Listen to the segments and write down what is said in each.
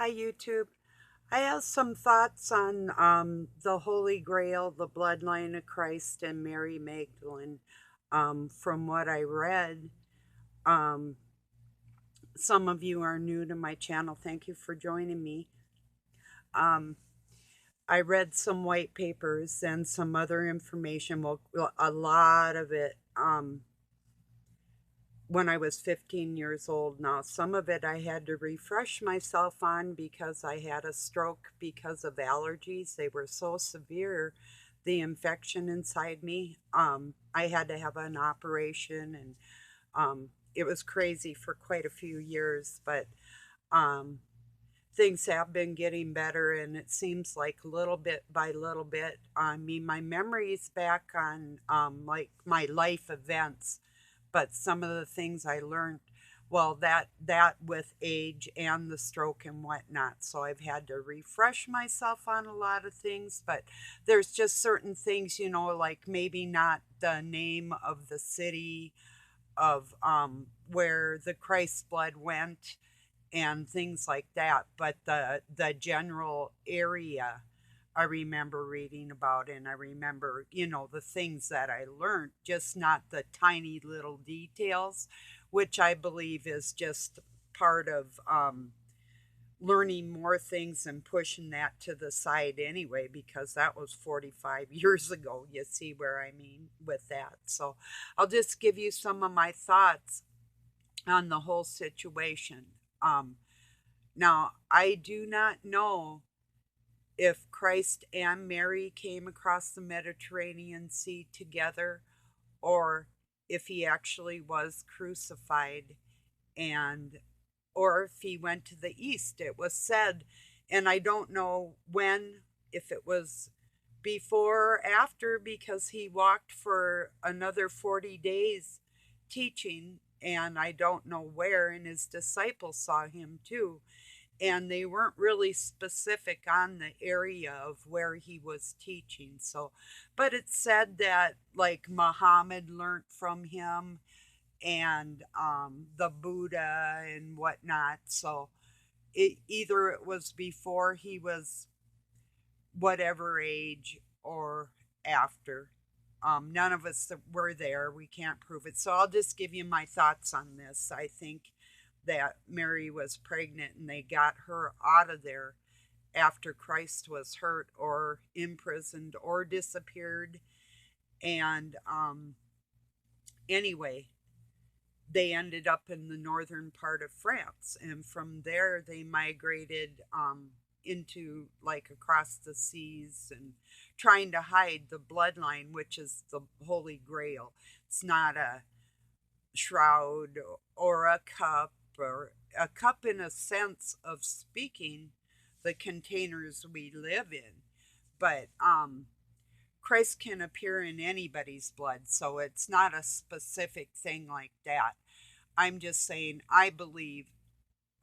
Hi, YouTube. I have some thoughts on the Holy Grail, the bloodline of Christ and Mary Magdalene. From what I read, um, some of you are new to my channel. Thank you for joining me. Um, I read some white papers and some other information. Well, a lot of it when I was 15 years old. Now, some of it I had to refresh myself on because I had a stroke because of allergies. They were so severe, the infection inside me. I had to have an operation, and it was crazy for quite a few years, but um, things have been getting better, and it seems like little bit by little bit. I mean, my memory's back on like my life events, but some of the things I learned, well, that with age and the stroke and whatnot. So I've had to refresh myself on a lot of things, but there's just certain things, like maybe not the name of the city of where the Christ blood went and things like that, but the general area I remember reading about, and I remember, the things that I learned, just not the tiny little details, which I believe is just part of learning more things and pushing that to the side anyway, because that was 45 years ago. You see where I mean with that. So I'll just give you some of my thoughts on the whole situation. Um, Now, I do not know if Christ and Mary came across the Mediterranean Sea together, or if he actually was crucified, and or if he went to the east. It was said, and I don't know when, if it was before or after, because he walked for another 40 days teaching, and I don't know where, and his disciples saw him too, and they weren't really specific on the area of where he was teaching. So, but it said that like Muhammad learned from him, and the Buddha and whatnot. So either it was before he was whatever age or after. None of us that were there, we can't prove it. So I'll just give you my thoughts on this. I think that Mary was pregnant and they got her out of there after Christ was hurt or imprisoned or disappeared. And anyway, they ended up in the northern part of France. And from there, they migrated into like across the seas and trying to hide the bloodline, which is the Holy Grail. It's not a shroud or a cup, or a cup in a sense of speaking, the containers we live in. But Christ can appear in anybody's blood, so it's not a specific thing like that. I'm just saying, I believe,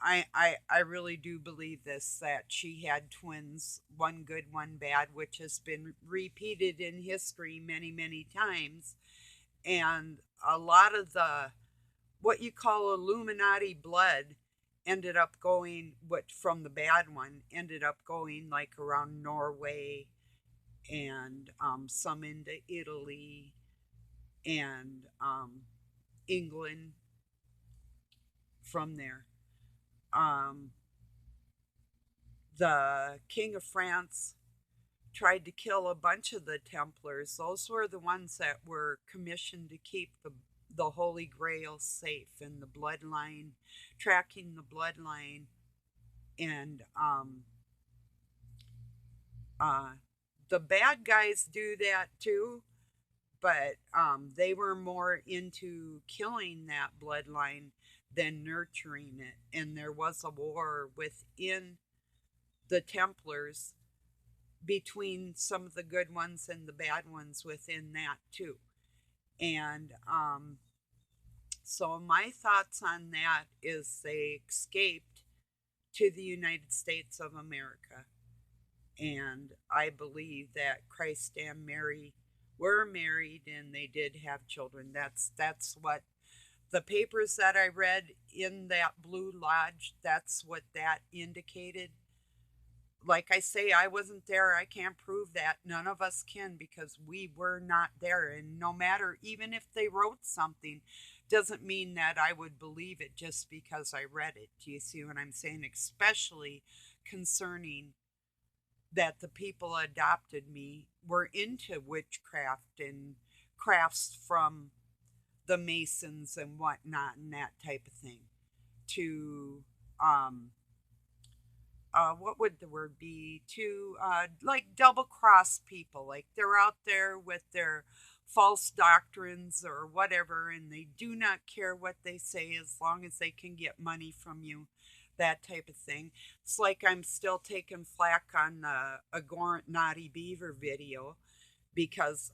I really do believe this, that she had twins, one good, one bad, which has been repeated in history many, many times. And a lot of the, what you call Illuminati blood ended up going, what from the bad one, ended up going like around Norway, and some into Italy, and England from there. Um, the King of France tried to kill a bunch of the Templars. Those were the ones that were commissioned to keep the Holy Grail safe, and the bloodline, tracking the bloodline. And uh, the bad guys do that too, but they were more into killing that bloodline than nurturing it. And there was a war within the Templars between some of the good ones and the bad ones within that too. And so my thoughts on that is they escaped to the United States of America. And I believe that Christ and Mary were married and they did have children. That's what The papers that I read in that Blue Lodge, that's what that indicated. Like I say, I wasn't there. I can't prove that. None of us can because we were not there. And no matter, even if they wrote something, doesn't mean that I would believe it just because I read it. Do you see what I'm saying? Especially concerning that the people adopted me were into witchcraft and crafts from the Masons and whatnot and that type of thing. To um, what would the word be, to like double cross people, like they're out there with their false doctrines or whatever, and they do not care what they say as long as they can get money from you, that type of thing. It's like I'm still taking flack on the Agorant Naughty Beaver video because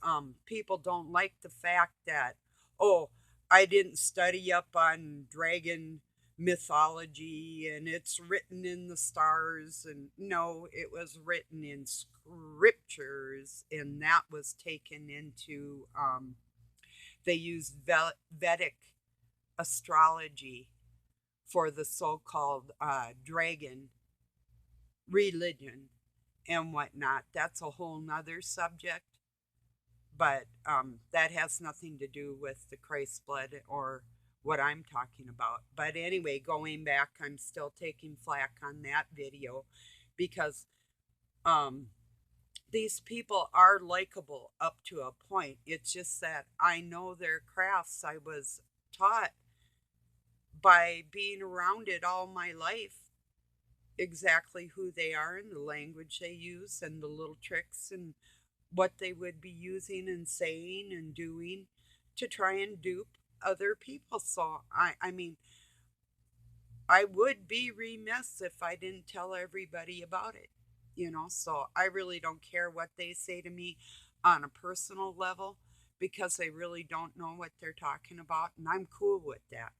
people don't like the fact that, oh, I didn't study up on dragon mythology and it's written in the stars. And no, it was written in scriptures, and that was taken into, they used Vedic astrology for the so called dragon religion and whatnot. That's a whole nother subject, but that has nothing to do with the Christ blood or what I'm talking about. But anyway, going back, I'm still taking flack on that video because um, these people are likable up to a point. It's just that I know their crafts. I was taught by being around it all my life exactly who they are and the language they use and the little tricks and what they would be using and saying and doing to try and dupe other people. So I mean, I would be remiss if I didn't tell everybody about it, you know. So I really don't care what they say to me on a personal level because they really don't know what they're talking about, and I'm cool with that.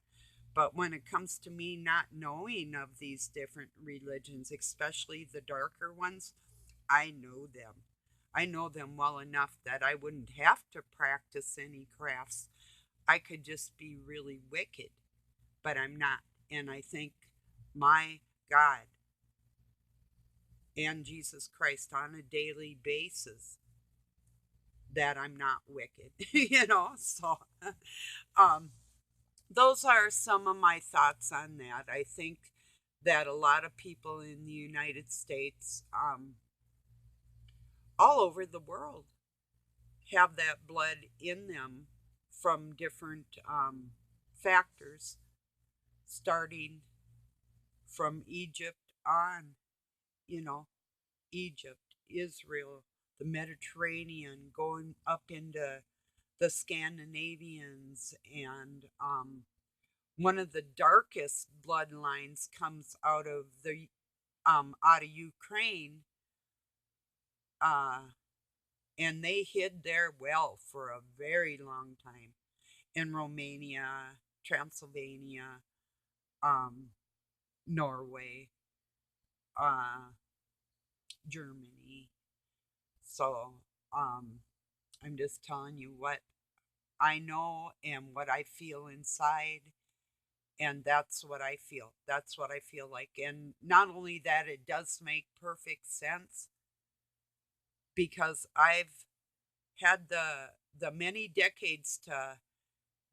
But when it comes to me not knowing of these different religions, especially the darker ones, I know them. I know them well enough that I wouldn't have to practice any crafts. I could just be really wicked, but I'm not. And I thank my God and Jesus Christ on a daily basis that I'm not wicked, you know? So, um, those are some of my thoughts on that. I think that a lot of people in the United States, all over the world, have that blood in them from different factors, starting from Egypt on, you know, Egypt, Israel, the Mediterranean, going up into the Scandinavians, and one of the darkest bloodlines comes out of Ukraine, uh, and they hid there well for a very long time in Romania, Transylvania, um, Norway, uh, Germany. So I'm just telling you what I know and what I feel inside. And that's what I feel. That's what I feel like. And not only that, it does make perfect sense because I've had the many decades to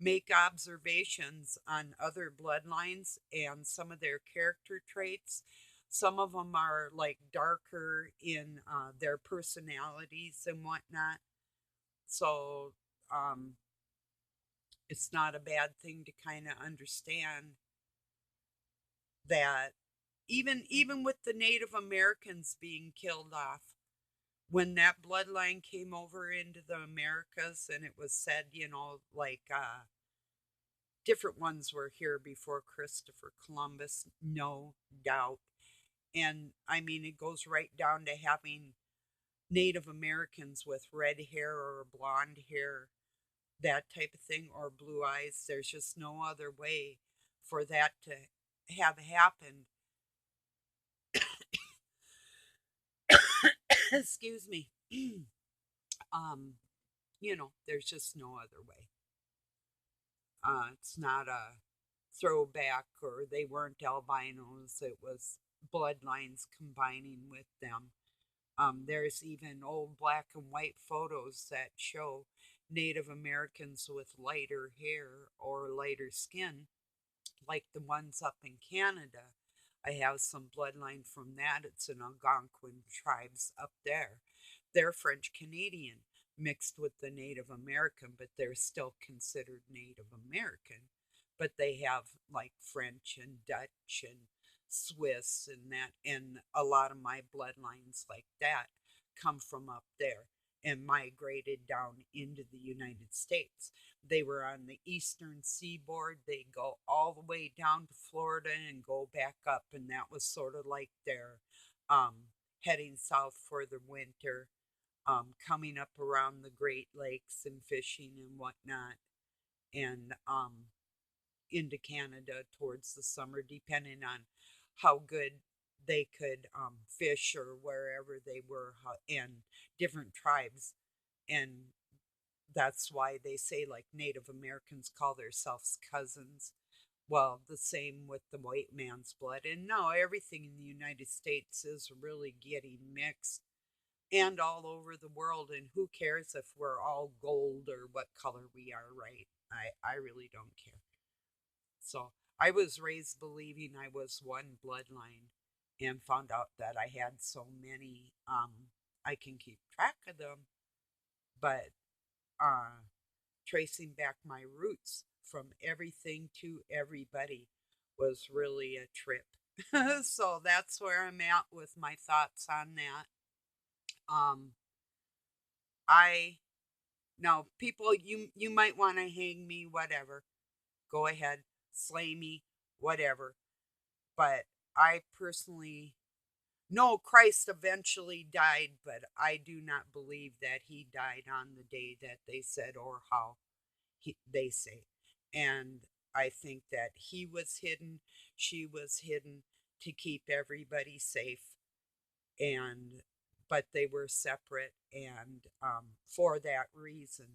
make observations on other bloodlines and some of their character traits. Some of them are like darker in their personalities and whatnot. So um, it's not a bad thing to kind of understand that even with the Native Americans being killed off, when that bloodline came over into the Americas, and it was said, you know, like different ones were here before Christopher Columbus, no doubt. And I mean, it goes right down to having Native Americans with red hair or blonde hair, that type of thing, or blue eyes. There's just no other way for that to have happened. Excuse me. um, you know, there's just no other way. It's not a throwback, or they weren't albinos. It was bloodlines combining with them. There's even old black and white photos that show Native Americans with lighter hair or lighter skin, like the ones up in Canada. I have some bloodline from that. It's an Algonquin tribes up there. They're French Canadian mixed with the Native American, but they're still considered Native American. But they have like French and Dutch and Swiss and that, and a lot of my bloodlines like that come from up there and migrated down into the United States. They were on the eastern seaboard. They go all the way down to Florida and go back up, and that was sort of like their heading south for the winter, coming up around the Great Lakes and fishing and whatnot, and into Canada towards the summer, depending on how good they could fish or wherever they were, and different tribes. And that's why they say, like, Native Americans call themselves cousins. Well, the same with the white man's blood. And no, everything in the United States is really getting mixed and all over the world. And who cares if we're all gold or what color we are, right? I really don't care. So I was raised believing I was one bloodline and found out that I had so many. I can keep track of them, but uh, tracing back my roots from everything to everybody was really a trip. So that's where I'm at with my thoughts on that. Um, I Now, people, you might want to hang me, whatever. Go ahead, slay me, whatever. But I personally know Christ eventually died, but I do not believe that he died on the day that they said, or how they say. And I think that he was hidden, she was hidden to keep everybody safe. And but they were separate, and for that reason.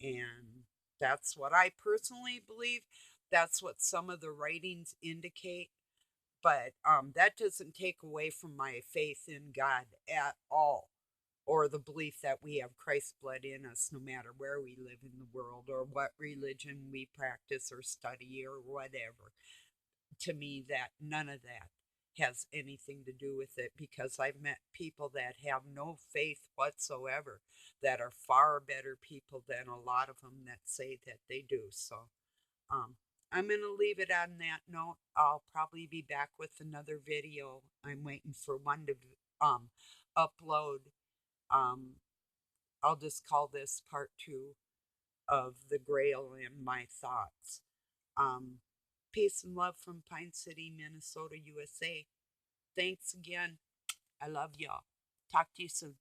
And that's what I personally believe. That's what some of the writings indicate. But that doesn't take away from my faith in God at all, or the belief that we have Christ's blood in us no matter where we live in the world or what religion we practice or study or whatever. To me, that none of that has anything to do with it, because I've met people that have no faith whatsoever that are far better people than a lot of them that say that they do. So um, I'm going to leave it on that note. I'll probably be back with another video. I'm waiting for one to um, upload. Um, I'll just call this part two of the Grail and my thoughts. Um, Peace and love from Pine City, Minnesota, USA. Thanks again. I love y'all. Talk to you soon.